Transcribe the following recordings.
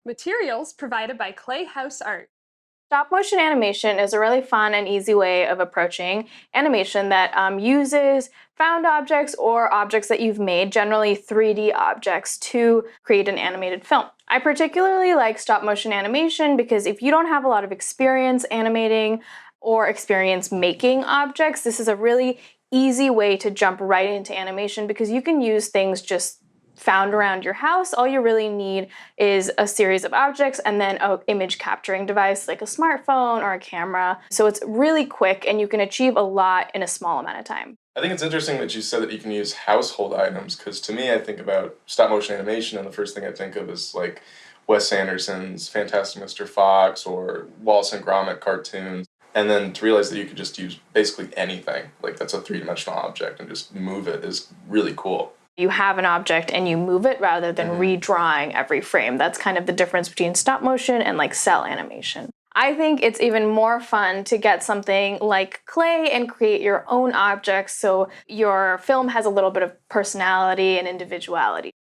Materials provided by Clay House Art. Stop motion animation is a really fun and easy way of approaching animation that uses found objects or objects that you've made, generally 3D objects, to create an animated film. I particularly like stop motion animation because if you don't have a lot of experience animating or experience making objects, this is a really easy way to jump right into animation because you can use things just found around your house. All you really need is a series of objects and then an image capturing device like a smartphone or a camera. So it's really quick and you can achieve a lot in a small amount of time. I think it's interesting that you said that you can use household items, because to me I think about stop motion animation and the first thing I think of is like Wes Anderson's Fantastic Mr. Fox or Wallace and Gromit cartoons. And then to realize that you could just use basically anything, like that's a three-dimensional object, and just move it is really cool. You have an object and you move it rather than redrawing every frame. That's kind of the difference between stop motion and like cell animation. I think it's even more fun to get something like clay and create your own objects so your film has a little bit of personality and individuality.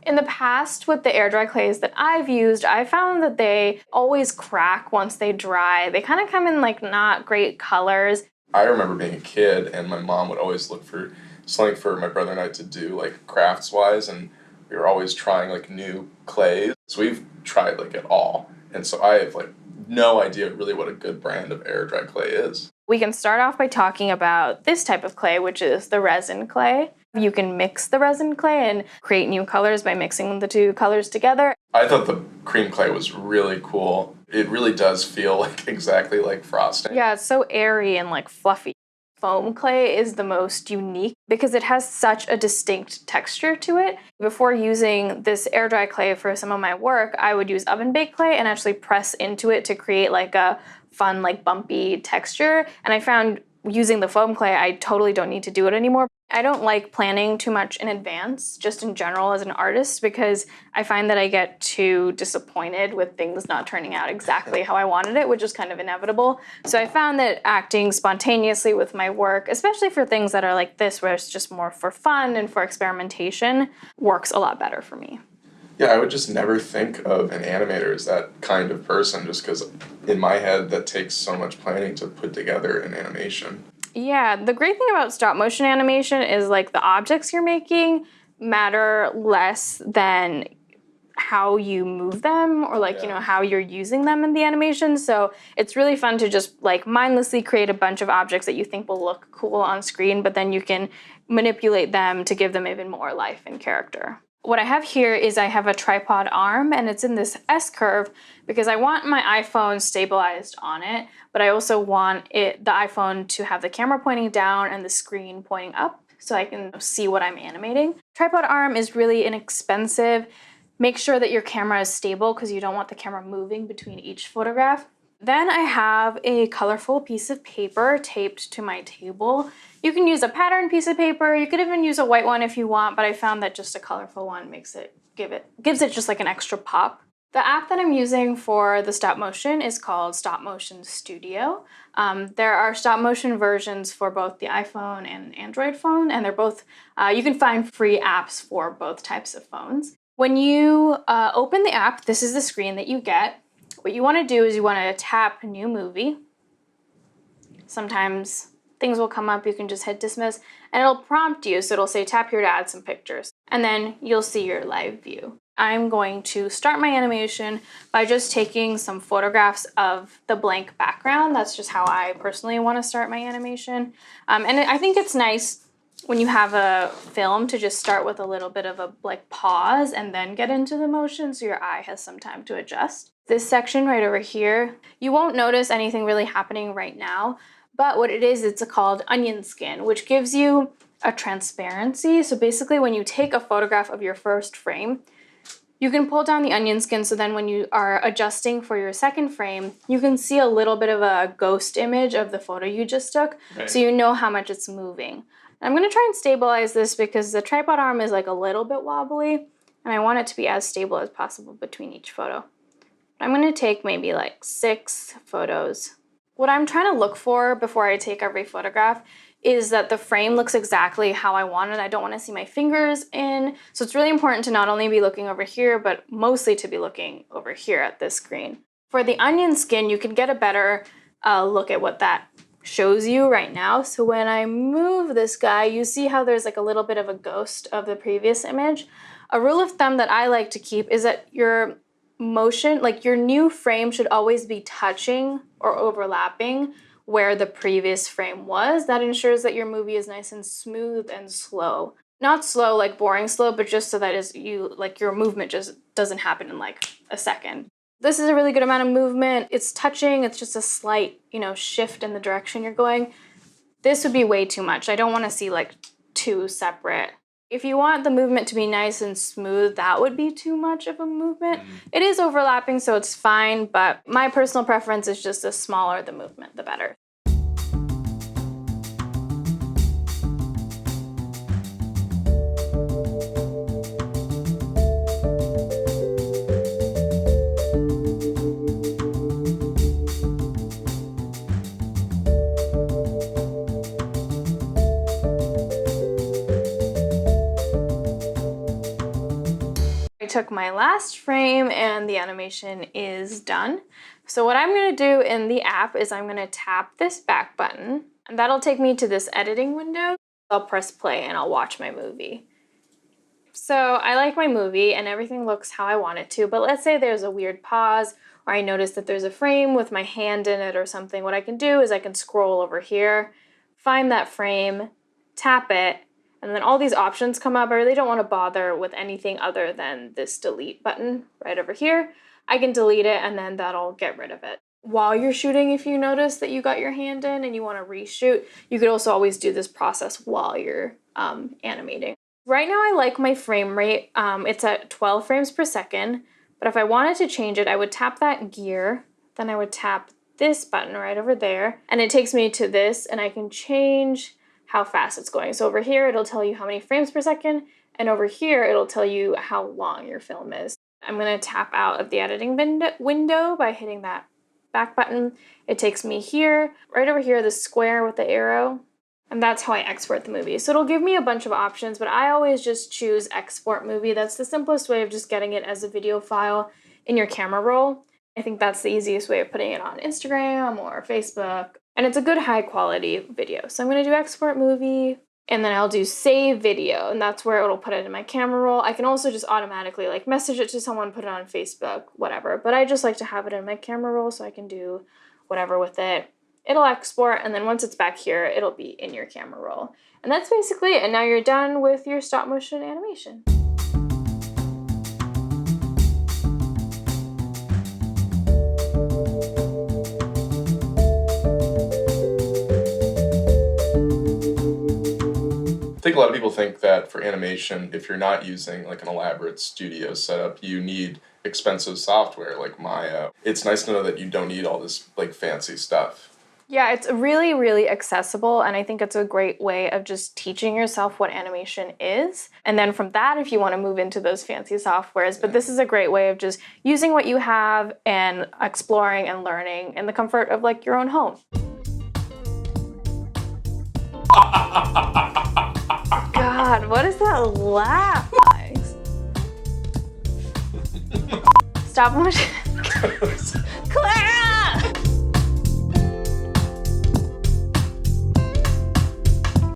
In the past, with the air dry clays that I've used, I found that they always crack once they dry. They kind of come in like not great colors. I remember being a kid and my mom would always look for something for my brother and I to do, like crafts-wise, and we were always trying like new clays. So we've tried like it all. And so I have like no idea really what a good brand of air dry clay is. We can start off by talking about this type of clay, which is the resin clay. You can mix the resin clay and create new colors by mixing the two colors together. I thought the cream clay was really cool. It really does feel like exactly like frosting. Yeah, it's so airy and like fluffy. Foam clay is the most unique because it has such a distinct texture to it. Before using this air dry clay for some of my work, I would use oven baked clay and actually press into it to create like a fun, like bumpy texture. And I found using the foam clay, I totally don't need to do it anymore. I don't like planning too much in advance, just in general as an artist, because I find that I get too disappointed with things not turning out exactly how I wanted it, which is kind of inevitable. So I found that acting spontaneously with my work, especially for things that are like this, where it's just more for fun and for experimentation, works a lot better for me. Yeah, I would just never think of an animator as that kind of person, just because in my head that takes so much planning to put together an animation. Yeah, the great thing about stop motion animation is like the objects you're making matter less than how you move them or like, you know, how you're using them in the animation. So it's really fun to just like mindlessly create a bunch of objects that you think will look cool on screen, but then you can manipulate them to give them even more life and character. What I have here is I have a tripod arm and it's in this S-curve because I want my iPhone stabilized on it, but I also want the iPhone to have the camera pointing down and the screen pointing up so I can see what I'm animating. Tripod arm is really inexpensive. Make sure that your camera is stable because you don't want the camera moving between each photograph. Then I have a colorful piece of paper taped to my table. You can use a patterned piece of paper. You could even use a white one if you want, but I found that just a colorful one gives it just like an extra pop. The app that I'm using for the stop motion is called Stop Motion Studio. There are stop motion versions for both the iPhone and Android phone, and they're both, you can find free apps for both types of phones. When you open the app, this is the screen that you get. What you want to do is you want to tap New Movie. Sometimes things will come up, you can just hit dismiss, and it'll prompt you, so it'll say tap here to add some pictures. And then you'll see your live view. I'm going to start my animation by just taking some photographs of the blank background. That's just how I personally want to start my animation. And I think it's nice when you have a film to just start with a little bit of a like pause and then get into the motion so your eye has some time to adjust. This section right over here, you won't notice anything really happening right now, but what it is, it's called onion skin, which gives you a transparency. So basically when you take a photograph of your first frame, you can pull down the onion skin so then when you are adjusting for your second frame, you can see a little bit of a ghost image of the photo you just took, so you know how much it's moving. I'm going to try and stabilize this because the tripod arm is like a little bit wobbly and I want it to be as stable as possible between each photo. I'm going to take maybe like 6 photos What I'm trying to look for before I take every photograph is that the frame looks exactly how I want it. I don't want to see my fingers in. So it's really important to not only be looking over here, but mostly to be looking over here at this screen. For the onion skin, you can get a better look at what that shows you right now. So when I move this guy, you see how there's like a little bit of a ghost of the previous image. A rule of thumb that I like to keep is that your motion, like your new frame, should always be touching or overlapping where the previous frame was. That ensures that your movie is nice and smooth and slow. Not slow like boring slow, but just so that is you like your movement just doesn't happen in like a second. This is a really good amount of movement. It's touching, it's just a slight, shift in the direction you're going. This would be way too much. I don't want to see like two separate. If you want the movement to be nice and smooth, that would be too much of a movement. It is overlapping, so it's fine, but my personal preference is just the smaller the movement, the better. I took my last frame and the animation is done. So what I'm going to do in the app is I'm going to tap this back button and that'll take me to this editing window. I'll press play and I'll watch my movie. So I like my movie and everything looks how I want it to, but let's say there's a weird pause or I notice that there's a frame with my hand in it or something. What I can do is I can scroll over here, find that frame, tap it, and then all these options come up. I really don't want to bother with anything other than this delete button right over here. I can delete it and then that'll get rid of it. While you're shooting, if you notice that you got your hand in and you want to reshoot, you could also always do this process while you're animating. Right now I like my frame rate. It's at 12 frames per second, but if I wanted to change it, I would tap that gear, then I would tap this button right over there, and it takes me to this, and I can change how fast it's going. So over here, it'll tell you how many frames per second, and over here, it'll tell you how long your film is. I'm gonna tap out of the editing window by hitting that back button. It takes me here, right over here, the square with the arrow, and that's how I export the movie. So it'll give me a bunch of options, but I always just choose export movie. That's the simplest way of just getting it as a video file in your camera roll. I think that's the easiest way of putting it on Instagram or Facebook. And it's a good high quality video. So I'm gonna do export movie and then I'll do save video and that's where it'll put it in my camera roll. I can also just automatically like message it to someone, put it on Facebook, whatever. But I just like to have it in my camera roll so I can do whatever with it. It'll export and then once it's back here, it'll be in your camera roll. And that's basically it. And now you're done with your stop motion animation. I think a lot of people think that for animation, if you're not using like an elaborate studio setup, you need expensive software like Maya. It's nice to know that you don't need all this like fancy stuff. Yeah, it's really, really accessible, and I think it's a great way of just teaching yourself what animation is. And then from that, if you want to move into those fancy softwares, but this is a great way of just using what you have and exploring and learning in the comfort of like your own home. God, what is that laugh, Max? Stop motion.